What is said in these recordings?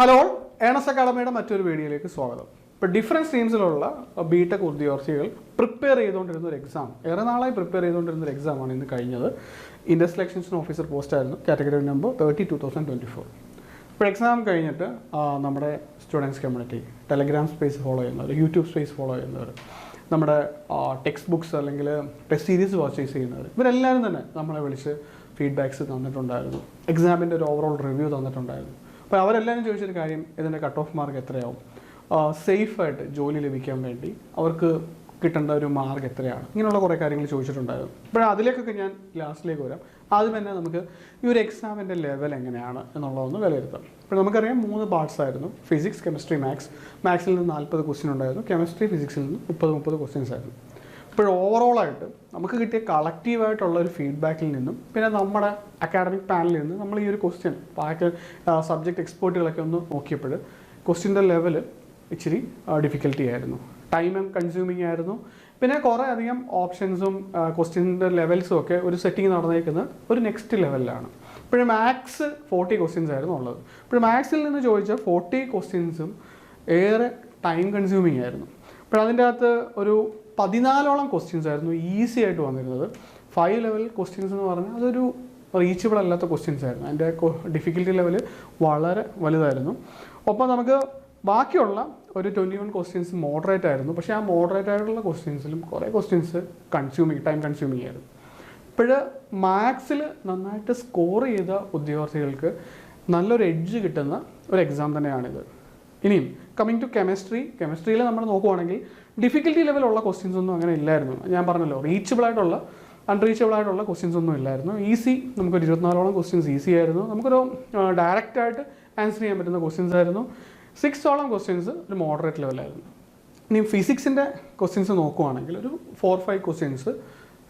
Hello, earnest അക്കാഡമിയുടെ മറ്റൊരു വീഡിയോയിലേക്ക് സ്വാഗതം. ഇപ്പോൾ ഡിഫറെൻറ്റ് സ്ട്രീംസിലുള്ള ബിടെക് ഉദ്യോഗാർത്ഥികൾ പ്രിപ്പയർ ചെയ്തുകൊണ്ടിരുന്ന ഒരു എക്സാം, ഏറെ നാളായി പ്രിപ്പയർ ചെയ്തുകൊണ്ടിരുന്ന ഒരു എക്സാമാണ് ഇന്ന് കഴിഞ്ഞത്. ഇൻഡസ് സെലക്ഷൻ ഓഫീസർ പോസ്റ്റായിരുന്നു, കാറ്റഗറി നമ്പർ 30/2024. ഇപ്പോൾ എക്സാം കഴിഞ്ഞിട്ട് നമ്മുടെ students community, Telegram space follow ചെയ്യുന്നവർ, യൂട്യൂബ് സ്പേസ് ഫോളോ ചെയ്യുന്നവർ, നമ്മുടെ ടെക്സ്റ്റ് ബുക്സ് അല്ലെങ്കിൽ ടെസ്റ്റ് സീരീസ് പർച്ചേസ് ചെയ്യുന്നവർ, ഇവരെല്ലാവരും തന്നെ നമ്മളെ വിളിച്ച് ഫീഡ്ബാക്സ് തന്നിട്ടുണ്ടായിരുന്നു. എക്സാമിൻ്റെ ഒരു ഓവറോൾ റിവ്യൂ തന്നിട്ടുണ്ടായിരുന്നു. അപ്പോൾ അവരെല്ലാവരും ചോദിച്ചൊരു കാര്യം, ഇതിൻ്റെ കട്ട് ഓഫ് മാർക്ക് എത്രയാവും, സേഫായിട്ട് ജോലി ലഭിക്കാൻ വേണ്ടി അവർക്ക് കിട്ടേണ്ട ഒരു മാർക്ക് എത്രയാണ്, ഇങ്ങനെയുള്ള കുറേ കാര്യങ്ങൾ ചോദിച്ചിട്ടുണ്ടായിരുന്നു. അപ്പോൾ അതിലേക്കൊക്കെ ഞാൻ ലാസ്റ്റിലേക്ക് വരാം. ആദ്യം തന്നെ നമുക്ക് ഈ ഒരു എക്സാമിൻ്റെ ലെവൽ എങ്ങനെയാണ് എന്നുള്ളതൊന്ന് വിലയിരുത്താം. ഇപ്പോൾ നമുക്കറിയാം 3 പാർട്സ് ആയിരുന്നു: ഫിസിക്സ്, കെമിസ്ട്രി, മാത്സ്. മാത്സിൽ നിന്ന് 40 ക്വസ്റ്റ്യൻ ഉണ്ടായിരുന്നു, കെമിസ്ട്രി ഫിസിക്സിൽ നിന്ന് 30 ക്വസ്റ്റ്യൻസ് ആയിരുന്നു. ഇപ്പോൾ ഓവറോളായിട്ട് നമുക്ക് കിട്ടിയ കളക്റ്റീവായിട്ടുള്ള ഒരു ഫീഡ്ബാക്കിൽ നിന്നും പിന്നെ നമ്മുടെ അക്കാഡമിക് പാനലിൽ നിന്ന് നമ്മൾ ഈ ഒരു ക്വസ്റ്റ്യൻ ബാക്കി സബ്ജക്റ്റ് എക്സ്പേർട്ടുകളൊക്കെ ഒന്ന് നോക്കിയപ്പോൾ ക്വസ്റ്റ്യൻ്റെ ലെവൽ ഇച്ചിരി ഡിഫിക്കൽട്ടി ആയിരുന്നു, ടൈം കൺസ്യൂമിങ് ആയിരുന്നു. പിന്നെ കുറേ അധികം ഓപ്ഷൻസും ക്വസ്റ്റ്യൻ്റെ ലെവൽസും ഒക്കെ ഒരു സെറ്റിംഗ് നടന്നേക്കുന്നത് ഒരു നെക്സ്റ്റ് ലെവലിലാണ്. ഇപ്പോഴും മാത്സ് 40 ക്വസ്റ്റ്യൻസ് ആയിരുന്നു ഉള്ളത്. ഇപ്പോഴും മാത്സിൽ നിന്ന് ചോദിച്ച 40 ക്വസ്റ്റ്യൻസും ഏറെ ടൈം കൺസ്യൂമിങ് ആയിരുന്നു. അതിൻ്റെ അകത്ത് ഒരു 14ഓളം ക്വസ്റ്റ്യൻസ് ആയിരുന്നു ഈസി ആയിട്ട് വന്നിരുന്നത്. 5 ലെവൽ ക്വസ്റ്റ്യൻസ് എന്ന് പറഞ്ഞാൽ അതൊരു റീച്ചബിൾ അല്ലാത്ത ക്വസ്റ്റ്യൻസ് ആയിരുന്നു. അതിൻ്റെ ഡിഫിക്കൽട്ടി ലെവൽ വളരെ വലുതായിരുന്നു. ഒപ്പം നമുക്ക് ബാക്കിയുള്ള ഒരു 21 ക്വസ്റ്റ്യൻസ് മോഡറേറ്റ് ആയിരുന്നു. പക്ഷേ ആ മോഡറേറ്റ് ആയിട്ടുള്ള ക്വസ്റ്റ്യൻസിലും കുറേ ക്വസ്റ്റ്യൻസ് ടൈം കൺസ്യൂമിങ് ആയിരുന്നു. ഇപ്പോൾ മാത്സിൽ നന്നായിട്ട് സ്കോർ ചെയ്ത ഉദ്യോഗാർത്ഥികൾക്ക് നല്ലൊരു എഡ്ജ് കിട്ടുന്ന ഒരു എക്സാം തന്നെയാണിത്. ഇനിയും കമ്മിങ് ടു കെമിസ്ട്രിയിൽ നമ്മൾ നോക്കുവാണെങ്കിൽ ഡിഫിക്കൽട്ടി ലെവലുള്ള ക്വസ്റ്റ്യൻസ് ഒന്നും അങ്ങനെ ഇല്ലായിരുന്നു. ഞാൻ പറഞ്ഞല്ലോ, അൺറീച്ചബിൾ ആയിട്ടുള്ള ക്വസ്റ്റ്യൻസ് ഒന്നും ഇല്ലായിരുന്നു. ഈസി, നമുക്കൊരു 24ഓളം ക്വസ്റ്റ്യൻസ് ഈസി ആയിരുന്നു. നമുക്കൊരു ഡയറക്റ്റായിട്ട് ആൻസർ ചെയ്യാൻ പറ്റുന്ന ക്വസ്റ്റ്യൻസ് ആയിരുന്നു. 6ഓളം ക്വസ്റ്റ്യൻസ് ഒരു മോഡറേറ്റ് ലെവലായിരുന്നു. ഇനി ഫിസിക്സിൻ്റെ ക്വസ്റ്റ്യൻസ് നോക്കുവാണെങ്കിൽ ഒരു 4-5 ക്വസ്റ്റ്യൻസ്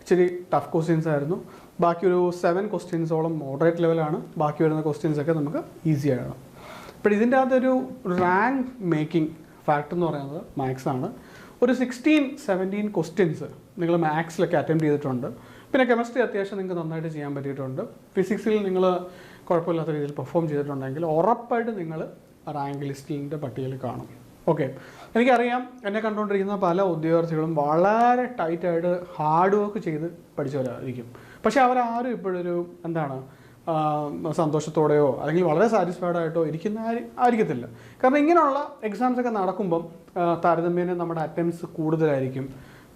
ഇച്ചിരി ടഫ് ക്വസ്റ്റ്യൻസ് ആയിരുന്നു. ബാക്കി ഒരു 7 ക്വസ്റ്റ്യൻസോളം മോഡറേറ്റ് ലെവലാണ്. ബാക്കി വരുന്ന ക്വസ്റ്റ്യൻസൊക്കെ നമുക്ക് ഈസിയാണ്. അപ്പോൾ ഇതിൻ്റെ അകത്തൊരു റാങ്ക് മേക്കിംഗ് ഫാക്ടർ എന്ന് പറയുന്നത് മാത്സ് ആണ്. ഒരു 16-17 ക്വസ്റ്റ്യൻസ് നിങ്ങൾ മാത്സിലൊക്കെ അറ്റംപ്റ്റ് ചെയ്തിട്ടുണ്ട്. പിന്നെ കെമിസ്ട്രി അത്യാവശ്യം നിങ്ങൾക്ക് നന്നായിട്ട് ചെയ്യാൻ പറ്റിയിട്ടുണ്ട്. ഫിസിക്സിൽ നിങ്ങൾ കുഴപ്പമില്ലാത്ത രീതിയിൽ പെർഫോം ചെയ്തിട്ടുണ്ടെങ്കിൽ ഉറപ്പായിട്ട് നിങ്ങൾ റാങ്ക് ലിസ്റ്റിൻ്റെ പട്ടികയിൽ കാണും. ഓക്കെ, എനിക്കറിയാം എന്നെ കണ്ടുകൊണ്ടിരിക്കുന്ന പല ഉദ്യോഗാർത്ഥികളും വളരെ ടൈറ്റായിട്ട് ഹാർഡ് വർക്ക് ചെയ്ത് പഠിച്ചവരായിരിക്കും. പക്ഷേ അവരാരും ഇപ്പോഴൊരു സന്തോഷത്തോടെയോ അല്ലെങ്കിൽ വളരെ സാറ്റിസ്ഫൈഡ് ആയിട്ടോ ആയിരിക്കത്തില്ല. കാരണം ഇങ്ങനെയുള്ള എക്സാംസൊക്കെ നടക്കുമ്പം താരതമ്യേന നമ്മുടെ അറ്റംപ്റ്റ്സ് കൂടുതലായിരിക്കും.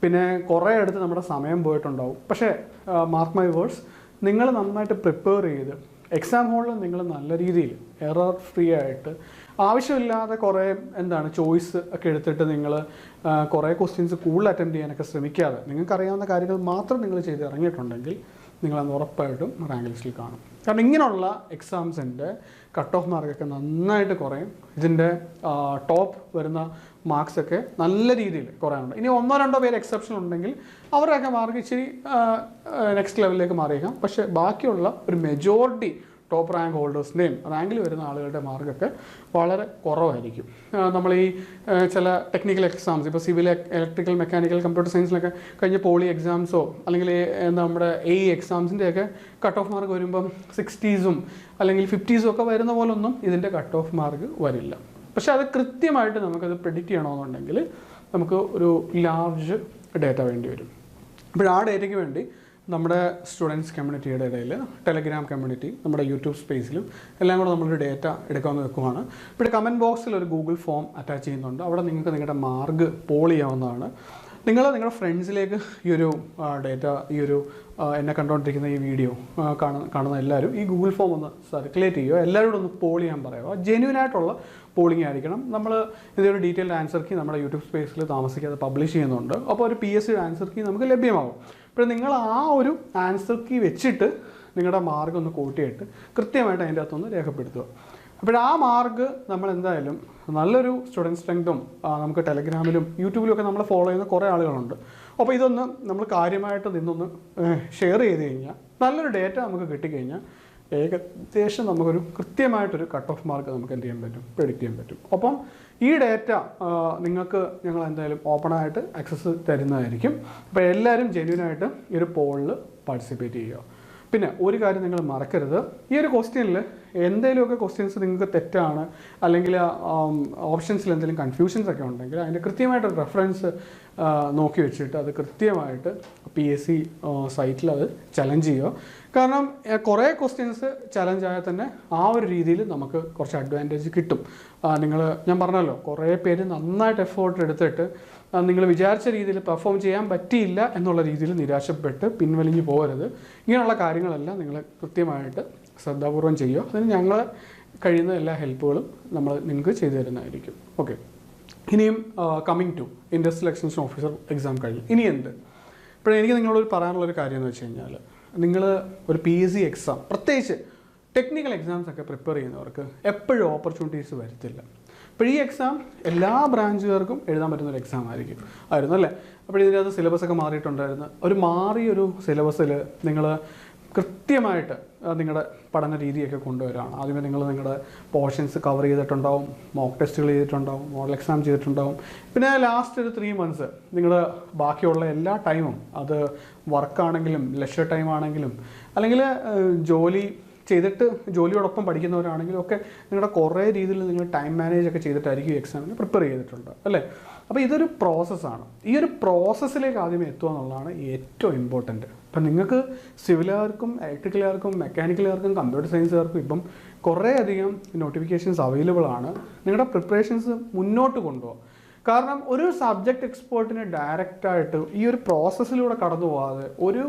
പിന്നെ കുറേ അടുത്ത് നമ്മുടെ സമയം പോയിട്ടുണ്ടാവും. പക്ഷേ മാർക്ക് മൈ വേർഡ്സ്, നിങ്ങൾ നന്നായിട്ട് പ്രിപ്പയർ ചെയ്ത് എക്സാം ഹോളിൽ നിങ്ങൾ നല്ല രീതിയിൽ എറർ ഫ്രീ ആയിട്ട് ആവശ്യമില്ലാതെ കുറേ ചോയ്സ് ഒക്കെ എടുത്തിട്ട് നിങ്ങൾ കുറേ ക്വസ്റ്റ്യൻസ് കൂടുതൽ അറ്റംപ്റ്റ് ചെയ്യാനൊക്കെ ശ്രമിക്കാതെ നിങ്ങൾക്കറിയാവുന്ന കാര്യങ്ങൾ മാത്രം നിങ്ങൾ ചെയ്ത് ഇറങ്ങിയിട്ടുണ്ടെങ്കിൽ നിങ്ങളന്ന് ഉറപ്പായിട്ടും റാങ്ക് ലിസ്റ്റിൽ കാണും. കാരണം ഇങ്ങനെയുള്ള എക്സാംസിൻ്റെ കട്ട് ഓഫ് മാർക്കൊക്കെ നന്നായിട്ട് കുറയും. ഇതിൻ്റെ ടോപ്പ് വരുന്ന മാർക്സൊക്കെ നല്ല രീതിയിൽ കുറയാനുണ്ട്. ഇനി 1-2 പേര് എക്സെപ്ഷൻ ഉണ്ടെങ്കിൽ അവരുടെയൊക്കെ മാർക്ക് ഇച്ചിരി നെക്സ്റ്റ് ലെവലിലേക്ക് മാറിയേക്കാം. പക്ഷേ ബാക്കിയുള്ള ഒരു മെജോറിറ്റി ടോപ്പ് റാങ്ക് ഹോൾഡേഴ്സിൻ്റെയും റാങ്കിൽ വരുന്ന ആളുകളുടെ മാർക്കൊക്കെ വളരെ കുറവായിരിക്കും. നമ്മൾ ഈ ചില ടെക്നിക്കൽ എക്സാംസ്, ഇപ്പോൾ സിവിൽ, ഇലക്ട്രിക്കൽ, മെക്കാനിക്കൽ, കമ്പ്യൂട്ടർ സയൻസിലൊക്കെ കഴിഞ്ഞ പോളി എക്സാംസോ അല്ലെങ്കിൽ നമ്മുടെ എക്സാംസിൻ്റെയൊക്കെ കട്ട് ഓഫ് മാർക്ക് വരുമ്പം 60s അല്ലെങ്കിൽ 50s ഒക്കെ വരുന്ന പോലൊന്നും ഇതിൻ്റെ കട്ട് ഓഫ് മാർക്ക് വരില്ല. പക്ഷേ അത് കൃത്യമായിട്ട് നമുക്കത് പ്രെഡിക്റ്റ് ചെയ്യണമെന്നുണ്ടെങ്കിൽ നമുക്ക് ഒരു ലാർജ് ഡേറ്റ വേണ്ടി വരും. അപ്പോൾ ആ ഡേറ്റയ്ക്ക് വേണ്ടി നമ്മുടെ സ്റ്റുഡൻസ് കമ്മ്യൂണിറ്റിയുടെ ഇടയിൽ ടെലഗ്രാം കമ്മ്യൂണിറ്റി, നമ്മുടെ യൂട്യൂബ് സ്പേസിലും എല്ലാം കൂടെ നമ്മളൊരു ഡേറ്റ എടുക്കാമെന്ന് വെക്കുവാണ്. ഇവിടെ കമൻറ്റ് ബോക്സിൽ ഒരു ഗൂഗിൾ ഫോം അറ്റാച്ച് ചെയ്യുന്നുണ്ട്. അവിടെ നിങ്ങൾക്ക് നിങ്ങളുടെ മാർക്ക് പോൾ ചെയ്യാവുന്നതാണ്. നിങ്ങളുടെ ഫ്രണ്ട്സിലേക്ക് ഈ ഒരു ഡേറ്റ, ഈ ഒരു എന്നെ കണ്ടുകൊണ്ടിരിക്കുന്ന ഈ വീഡിയോ കാണുന്ന എല്ലാവരും ഈ ഗൂഗിൾ ഫോം ഒന്ന് സർക്കുലേറ്റ് ചെയ്യുക, എല്ലാവരോടും ഒന്ന് പോൾ ചെയ്യാൻ പറയുക. ജെന്യൂൻ ആയിട്ടുള്ള പോളിംഗ് ആയിരിക്കണം. നമ്മൾ ഇതൊരു ഡീറ്റെയിൽഡ് ആൻസർ കീ നമ്മുടെ യൂട്യൂബ് സ്പേസിൽ താമസിക്കാതെ പബ്ലിഷ് ചെയ്യുന്നുണ്ട്. അപ്പോൾ ഒരു PSC ആൻസർ കീ നമുക്ക് ലഭ്യമാകും. അപ്പോൾ നിങ്ങൾ ആ ഒരു ആൻസർ കീ വെച്ചിട്ട് നിങ്ങളുടെ മാർക്ക് ഒന്ന് കൂട്ടിയിട്ട് കൃത്യമായിട്ട് അതിൻ്റെ അകത്തൊന്ന് രേഖപ്പെടുത്തുക. അപ്പോൾ ആ മാർക്ക് നമ്മൾ എന്തായാലും നല്ലൊരു സ്റ്റുഡൻറ്റ് സ്ട്രെങ്തും നമുക്ക് ടെലഗ്രാമിലും യൂട്യൂബിലും ഒക്കെ നമ്മൾ ഫോളോ ചെയ്യുന്ന കുറേ ആളുകളുണ്ട്. അപ്പോൾ ഇതൊന്ന് നമ്മൾ കാര്യമായിട്ട് നിന്നൊന്ന് ഷെയർ ചെയ്ത് കഴിഞ്ഞാൽ നല്ലൊരു ഡേറ്റ നമുക്ക് കിട്ടിക്കഴിഞ്ഞാൽ ഏകദേശം നമുക്കൊരു കൃത്യമായിട്ടൊരു കട്ട് ഓഫ് മാർക്ക് നമുക്ക് പ്രെഡിക്റ്റ് ചെയ്യാൻ പറ്റും. ഒപ്പം ഈ ഡേറ്റ നിങ്ങൾക്ക് ഞങ്ങൾ എന്തായാലും ഓപ്പണായിട്ട് ആക്സസ് തരുന്നതായിരിക്കും. അപ്പോൾ എല്ലാവരും ജെന്യൂനായിട്ട് ഈ ഒരു പോളിൽ പാർട്ടിസിപ്പേറ്റ് ചെയ്യുക. പിന്നെ ഒരു കാര്യം നിങ്ങൾ മറക്കരുത്, ഈ ഒരു ക്വസ്റ്റ്യനിൽ എന്തെങ്കിലുമൊക്കെ ക്വസ്റ്റ്യൻസ് നിങ്ങൾക്ക് തെറ്റാണ് അല്ലെങ്കിൽ ഓപ്ഷൻസിൽ എന്തെങ്കിലും കൺഫ്യൂഷൻസ് ഒക്കെ ഉണ്ടെങ്കിൽ അതിൻ്റെ കൃത്യമായിട്ട് റെഫറൻസ് നോക്കി വെച്ചിട്ട് അത് കൃത്യമായിട്ട് PSC സൈറ്റിൽ അത് ചലഞ്ച് ചെയ്യുക. കാരണം കുറേ ക്വസ്റ്റ്യൻസ് ചലഞ്ച് ആയാൽ തന്നെ ആ ഒരു രീതിയിൽ നമുക്ക് കുറച്ച് അഡ്വാൻറ്റേജ് കിട്ടും. ഞാൻ പറഞ്ഞല്ലോ, കുറേ പേര് നന്നായിട്ട് എഫേർട്ട് എടുത്തിട്ട് നിങ്ങൾ വിചാരിച്ച രീതിയിൽ പെർഫോം ചെയ്യാൻ പറ്റിയില്ല എന്നുള്ള രീതിയിൽ നിരാശപ്പെട്ട് പിൻവലിഞ്ഞ് പോകരുത്. ഇങ്ങനെയുള്ള കാര്യങ്ങളെല്ലാം നിങ്ങൾ കൃത്യമായിട്ട് ശ്രദ്ധാപൂർവം ചെയ്യുക. അതിന് ഞങ്ങൾ കഴിയുന്ന എല്ലാ ഹെൽപ്പുകളും നിങ്ങൾക്ക് ചെയ്തു തരുന്നതായിരിക്കും. ഓക്കെ, ഇനിയും coming to industrial selection officer exam കഴിഞ്ഞു. ഇനി എന്ത്? ഇപ്പോഴേ എനിക്ക് നിങ്ങളോട് പറയാനുള്ളൊരു കാര്യം എന്ന് വെച്ച് കഴിഞ്ഞാൽ, നിങ്ങൾ ഒരു PSC എക്സാം, പ്രത്യേകിച്ച് ടെക്നിക്കൽ എക്സാംസ് ഒക്കെ പ്രിപ്പയർ ചെയ്യുന്നവർക്ക് എപ്പോഴും ഓപ്പർച്യൂണിറ്റീസ് വരത്തില്ല. അപ്പോൾ ഈ എക്സാം എല്ലാ ബ്രാഞ്ചുകാർക്കും എഴുതാൻ പറ്റുന്നൊരു എക്സാം ആയിരുന്നു അല്ലേ? അപ്പോൾ ഇതിനകത്ത് സിലബസൊക്കെ മാറിയിട്ടുണ്ടായിരുന്നു. മാറിയൊരു സിലബസിൽ നിങ്ങൾ കൃത്യമായിട്ട് നിങ്ങളുടെ പഠന രീതിയൊക്കെ കൊണ്ടുവരികയാണ്. ആദ്യമേ നിങ്ങളുടെ പോർഷൻസ് കവർ ചെയ്തിട്ടുണ്ടാവും, മോക്ക് ടെസ്റ്റുകൾ ചെയ്തിട്ടുണ്ടാവും, മോഡൽ എക്സാം ചെയ്തിട്ടുണ്ടാവും. പിന്നെ ലാസ്റ്റ് ഒരു 3 months നിങ്ങൾ ബാക്കിയുള്ള എല്ലാ ടൈമും, അത് വർക്കാണെങ്കിലും ലെഷർ ടൈം ആണെങ്കിലും അല്ലെങ്കിൽ ജോലി ചെയ്തിട്ട് ജോലിയോടൊപ്പം പഠിക്കുന്നവരാണെങ്കിലും ഒക്കെ നിങ്ങളുടെ കുറേ രീതിയിൽ നിങ്ങൾ ടൈം മാനേജ് ഒക്കെ ചെയ്തിട്ടായിരിക്കും ഈ എക്സാമിന് പ്രിപ്പയർ ചെയ്തിട്ടുണ്ട് അല്ലേ? അപ്പോൾ ഇതൊരു പ്രോസസ്സാണ്. ഈ ഒരു പ്രോസസ്സിലേക്ക് ആദ്യമേ എത്തുക എന്നുള്ളതാണ് ഏറ്റവും ഇമ്പോർട്ടൻറ്റ്. ഇപ്പം നിങ്ങൾക്ക് സിവിലുകാർക്കും ഇലക്ട്രിക്കലുകാർക്കും മെക്കാനിക്കലുകാർക്കും കമ്പ്യൂട്ടർ സയൻസുകാർക്കും ഇപ്പം കുറേ അധികം നോട്ടിഫിക്കേഷൻസ് അവൈലബിൾ ആണ്. നിങ്ങളുടെ പ്രിപ്പറേഷൻസ് മുന്നോട്ട് കൊണ്ടുപോകുക. കാരണം ഒരു സബ്ജക്റ്റ് എക്സ്പേർട്ടിന് ഡയറക്റ്റായിട്ട് ഈ ഒരു പ്രോസസ്സിലൂടെ കടന്നു പോകാതെ ഒരു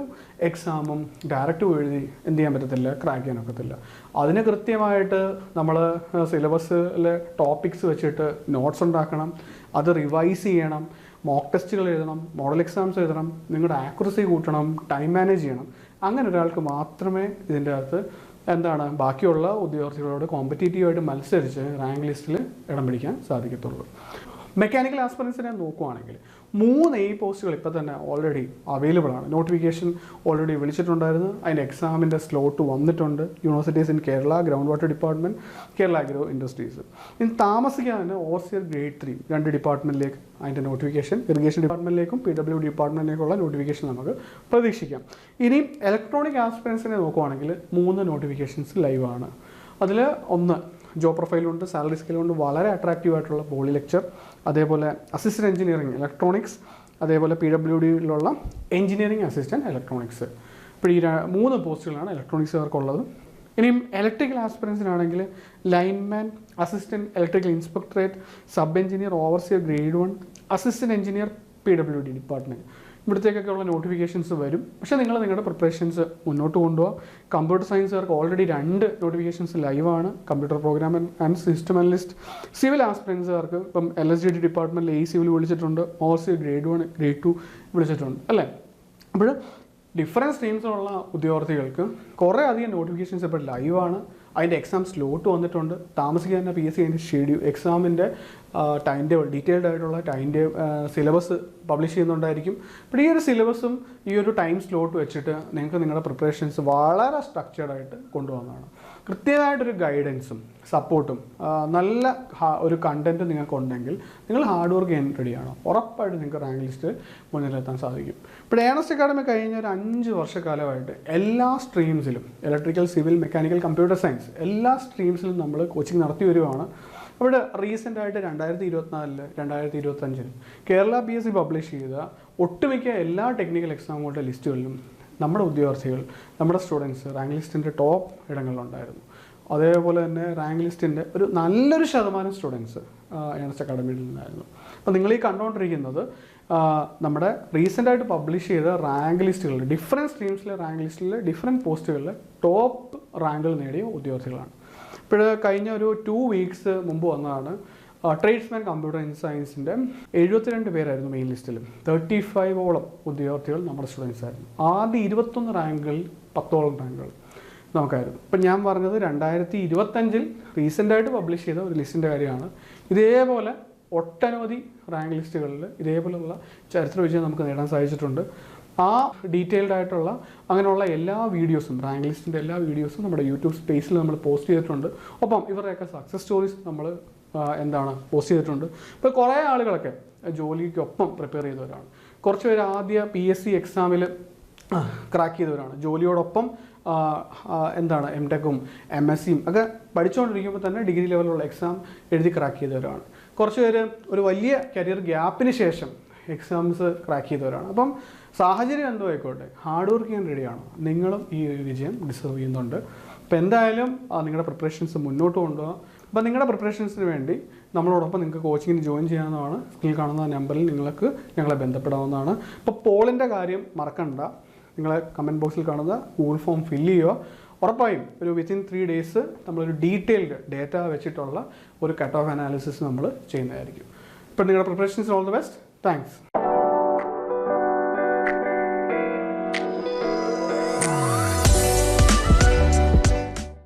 എക്സാമും ഡയറക്റ്റ് എഴുതി എന്ത് ചെയ്യാൻ പറ്റത്തില്ല, ക്രാക്ക് ചെയ്യാൻ ഒക്കത്തില്ല. അതിന് കൃത്യമായിട്ട് നമ്മൾ സിലബസിലെ ടോപ്പിക്സ് വെച്ചിട്ട് നോട്ട്സ് ഉണ്ടാക്കണം, അത് റിവൈസ് ചെയ്യണം, മോക്ക് ടെസ്റ്റുകൾ എഴുതണം, മോഡൽ എക്സാംസ് എഴുതണം, നിങ്ങളുടെ ആക്യുറസി കൂട്ടണം, ടൈം മാനേജ് ചെയ്യണം. അങ്ങനെ ഒരാൾക്ക് മാത്രമേ ഇതിൻ്റെ അകത്ത് ബാക്കിയുള്ള ഉദ്യോഗാർത്ഥികളോട് കോമ്പറ്റീറ്റീവായിട്ട് മത്സരിച്ച് റാങ്ക് ലിസ്റ്റിൽ ഇടം പിടിക്കാൻ സാധിക്കത്തുള്ളൂ. മെക്കാനിക്കൽ ആസ്പിറൻസിനെ നോക്കുവാണെങ്കിൽ 3 പോസ്റ്റുകൾ ഇപ്പോൾ തന്നെ ഓൾറെഡി അവൈലബിൾ ആണ്. നോട്ടിഫിക്കേഷൻ ഓൾറെഡി വിളിച്ചിട്ടുണ്ടായിരുന്നു. അതിൻ്റെ എക്സാമിൻ്റെ സ്ലോട്ട് വന്നിട്ടുണ്ട്. Universities in Kerala, ground water department, Kerala agro industries. ഇനി താമസിക്കാൻ തന്നെ ഓവർസിയർ ഗ്രേഡ് 3 2 ഡിപ്പാർട്ട്മെൻറ്റിലേക്ക് അതിൻ്റെ നോട്ടിഫിക്കേഷൻ, ഇറിഗേഷൻ ഡിപ്പാർട്ട്മെൻറ്റിലേക്കും PWD ഡിപ്പാർട്ട്മെൻറ്റിലേക്കുള്ള നോട്ടിഫിക്കേഷൻ നമുക്ക് പ്രതീക്ഷിക്കാം. ഇനി ഇലക്ട്രോണിക് ആസ്പിറൻസിനെ നോക്കുവാണെങ്കിൽ 3 നോട്ടിഫിക്കേഷൻസ് ലൈവാണ്. അതിൽ ഒന്ന് ജോബ് പ്രൊഫൈലുണ്ട്, സാലറി സ്കെയിലുണ്ട്, വളരെ അട്രാക്റ്റീവ് ആയിട്ടുള്ള പോളി ലെക്ചർ, അതേപോലെ അസിസ്റ്റൻറ്റ് എഞ്ചിനീയറിംഗ് ഇലക്ട്രോണിക്സ്, അതേപോലെ PWDയിലുള്ള എഞ്ചിനീയറിംഗ് അസിസ്റ്റൻറ്റ് ഇലക്ട്രോണിക്സ്. ഇപ്പോൾ ഈ 3 പോസ്റ്റുകളാണ് ഇലക്ട്രോണിക്സുകാർക്കുള്ളത്. ഇനിയും ഇലക്ട്രിക്കൽ ആസ്പിറൻസിനാണെങ്കിൽ lineman, assistant electrical inspectorate, sub engineer overseer grade 1, assistant engineer PWD department. ഇവിടത്തേക്കൊക്കെയുള്ള നോട്ടിഫിക്കേഷൻസ് വരും. പക്ഷേ നിങ്ങളുടെ പ്രിപ്പറേഷൻസ് മുന്നോട്ട് കൊണ്ടുപോകുക. കമ്പ്യൂട്ടർ സയൻസുകാർക്ക് ഓൾറെഡി 2 നോട്ടിഫിക്കേഷൻസ് ലൈവാണ്, computer program and system analyst. Civil ആസ്പിറൻസുകാർക്ക് ഇപ്പം LSGD ഡിപ്പാർട്ട്മെൻറ്റിൽ സിവിൽ വിളിച്ചിട്ടുണ്ട്, ഓവർസിയർ ഗ്രേഡ് 1 ഗ്രേഡ് 2 വിളിച്ചിട്ടുണ്ട് അല്ലേ? അപ്പോൾ ഡിഫറൻറ്റ് സ്ട്രീംസിലുള്ള ഉദ്യോഗാർത്ഥികൾക്ക് കുറേ അധികം നോട്ടിഫിക്കേഷൻസ് ഇപ്പോൾ ലൈവാണ്. അതിൻ്റെ എക്സാം സ്ലോട്ട് വന്നിട്ടുണ്ട്. താമസിക്കാൻ തന്നെ PSC അതിൻ്റെ ഷെഡ്യൂൾ എക്സാമിൻ്റെ ടൈം ടേബിൾ, ഡീറ്റെയിൽഡ് ആയിട്ടുള്ള സിലബസ് പബ്ലിഷ് ചെയ്യുന്നുണ്ടായിരിക്കും. അപ്പോൾ ഈ ഒരു സിലബസും ഈ ഒരു ടൈം സ്ലോട്ട് വെച്ചിട്ട് നിങ്ങൾക്ക് നിങ്ങളുടെ പ്രിപ്പറേഷൻസ് വളരെ സ്ട്രക്ചേർഡായിട്ട് കൊണ്ടുപോകുന്നതാണ്. കൃത്യമായിട്ടൊരു ഗൈഡൻസും സപ്പോർട്ടും നല്ല ഒരു കണ്ടൻറ്റ് നിങ്ങൾക്കുണ്ടെങ്കിൽ നിങ്ങൾ ഹാർഡ് വർക്ക് ചെയ്യാൻ റെഡിയാണോ, ഉറപ്പായിട്ട് നിങ്ങൾക്ക് റാങ്ക് ലിസ്റ്റ് മുന്നിലെത്താൻ സാധിക്കും. ഇപ്പോൾ ഏണസ്റ്റ് അക്കാഡമി കഴിഞ്ഞ ഒരു 5 വർഷക്കാലമായിട്ട് എല്ലാ സ്ട്രീംസിലും electrical, civil, mechanical, computer science എല്ലാ സ്ട്രീംസിലും നമ്മൾ കോച്ചിങ് നടത്തി വരുവാണ്. അവിടെ റീസെൻ്റായിട്ട് 2024 2025 കേരള PSC പബ്ലിഷ് ചെയ്ത ഒട്ടുമിക്ക എല്ലാ ടെക്നിക്കൽ എക്സാമുകളുടെ ലിസ്റ്റുകളിലും നമ്മുടെ ഉദ്യോഗാർത്ഥികൾ, നമ്മുടെ സ്റ്റുഡൻസ് റാങ്ക് ലിസ്റ്റിൻ്റെ ടോപ്പ് ഇടങ്ങളിലുണ്ടായിരുന്നു. അതേപോലെ തന്നെ റാങ്ക് ലിസ്റ്റിൻ്റെ ഒരു നല്ലൊരു ശതമാനം സ്റ്റുഡൻസ് ഏണസ്റ്റ് അക്കാഡമിയിൽ നിന്നായിരുന്നു. അപ്പോൾ നിങ്ങൾ ഈ കണ്ടുകൊണ്ടിരിക്കുന്നത് നമ്മുടെ റീസെൻ്റായിട്ട് പബ്ലിഷ് ചെയ്ത റാങ്ക് ലിസ്റ്റുകളിൽ, ഡിഫറെൻറ്റ് സ്ട്രീംസിലെ റാങ്ക് ലിസ്റ്റിൽ ഡിഫറെൻറ്റ് പോസ്റ്റുകളിൽ ടോപ്പ് റാങ്കുകൾ നേടിയ ഉദ്യോഗാർത്ഥികളാണ്. ഇപ്പോൾ കഴിഞ്ഞ ഒരു 2 weeks മുമ്പ് വന്നതാണ് ട്രേഡ്സ്മാൻ കമ്പ്യൂട്ടർ സയൻസിൻ്റെ 72 പേരായിരുന്നു മെയിൻ ലിസ്റ്റിൽ. 35ഓളം ഉദ്യോഗാർത്ഥികൾ നമ്മുടെ സ്റ്റുഡൻസ് ആയിരുന്നു. ആദ്യ 21 റാങ്കുകളിൽ 10ഓളം റാങ്കുകൾ നമുക്കായിരുന്നു. ഇപ്പം ഞാൻ പറഞ്ഞത് 2025 റീസെൻ്റായിട്ട് പബ്ലിഷ് ചെയ്ത ഒരു ലിസ്റ്റിൻ്റെ കാര്യമാണ്. ഇതേപോലെ ഒട്ടനവധി റാങ്ക് ലിസ്റ്റുകളിൽ ഇതേപോലെയുള്ള ചരിത്ര വിജയം നമുക്ക് നേടാൻ സാധിച്ചിട്ടുണ്ട്. ആ ഡീറ്റെയിൽഡ് ആയിട്ടുള്ള അങ്ങനെയുള്ള എല്ലാ വീഡിയോസും, റാങ്ക് ലിസ്റ്റിൻ്റെ എല്ലാ വീഡിയോസും നമ്മുടെ യൂട്യൂബ് സ്പേസിൽ നമ്മൾ പോസ്റ്റ് ചെയ്തിട്ടുണ്ട്. ഒപ്പം ഇവരുടെയൊക്കെ സക്സസ് സ്റ്റോറീസ് നമ്മൾ പോസ്റ്റ് ചെയ്തിട്ടുണ്ട്. ഇപ്പോൾ കുറേ ആളുകളൊക്കെ ജോലിക്കൊപ്പം പ്രിപ്പയർ ചെയ്തവരാണ്. കുറച്ച് പേര് ആദ്യ PSC എക്സാമിൽ ക്രാക്ക് ചെയ്തവരാണ്. ജോലിയോടൊപ്പം എന്താണ് MTechഉം MSCയും ഒക്കെ പഠിച്ചുകൊണ്ടിരിക്കുമ്പോൾ തന്നെ ഡിഗ്രി ലെവലിലുള്ള എക്സാം എഴുതി ക്രാക്ക് ചെയ്തവരാണ്. കുറച്ച് പേര് ഒരു വലിയ കരിയർ ഗ്യാപ്പിന് ശേഷം എക്സാംസ് ക്രാക്ക് ചെയ്തവരാണ്. അപ്പം സാഹചര്യം എന്തോ ആയിക്കോട്ടെ, ഹാർഡ് വർക്ക് ചെയ്യാൻ റെഡിയാണ്. നിങ്ങളും ഈ ഒരു വിജയം ഡിസേർവ് ചെയ്യുന്നുണ്ട്. അപ്പോൾ എന്തായാലും നിങ്ങളുടെ പ്രിപ്പറേഷൻസ് മുന്നോട്ട് കൊണ്ടുപോകാം. അപ്പോൾ നിങ്ങളുടെ പ്രിപ്പറേഷൻസിന് വേണ്ടി നമ്മളോടൊപ്പം നിങ്ങൾക്ക് കോച്ചിങ്ങിന് ജോയിൻ ചെയ്യാവുന്നതാണ്. സ്ക്രീനിൽ കാണുന്ന നമ്പറിൽ നിങ്ങൾക്ക് ഞങ്ങളെ ബന്ധപ്പെടാവുന്നതാണ്. ഇപ്പോൾ പോളിൻ്റെ കാര്യം മറക്കണ്ട. നിങ്ങളെ കമൻറ്റ് ബോക്സിൽ കാണുന്ന ഗൂഗിൾ ഫോം ഫില്ല് ചെയ്യുക. ഉറപ്പായും ഒരു വിത്തിൻ 3 days നമ്മളൊരു ഡീറ്റെയിൽഡ് ഡേറ്റ വെച്ചിട്ടുള്ള ഒരു കട്ട് ഓഫ് അനാലിസിസ് നമ്മൾ ചെയ്യുന്നതായിരിക്കും. ഇപ്പോൾ നിങ്ങളുടെ പ്രിപ്പറേഷൻസിന് ഓൾ ദി ബെസ്റ്റ്. താങ്ക്സ്.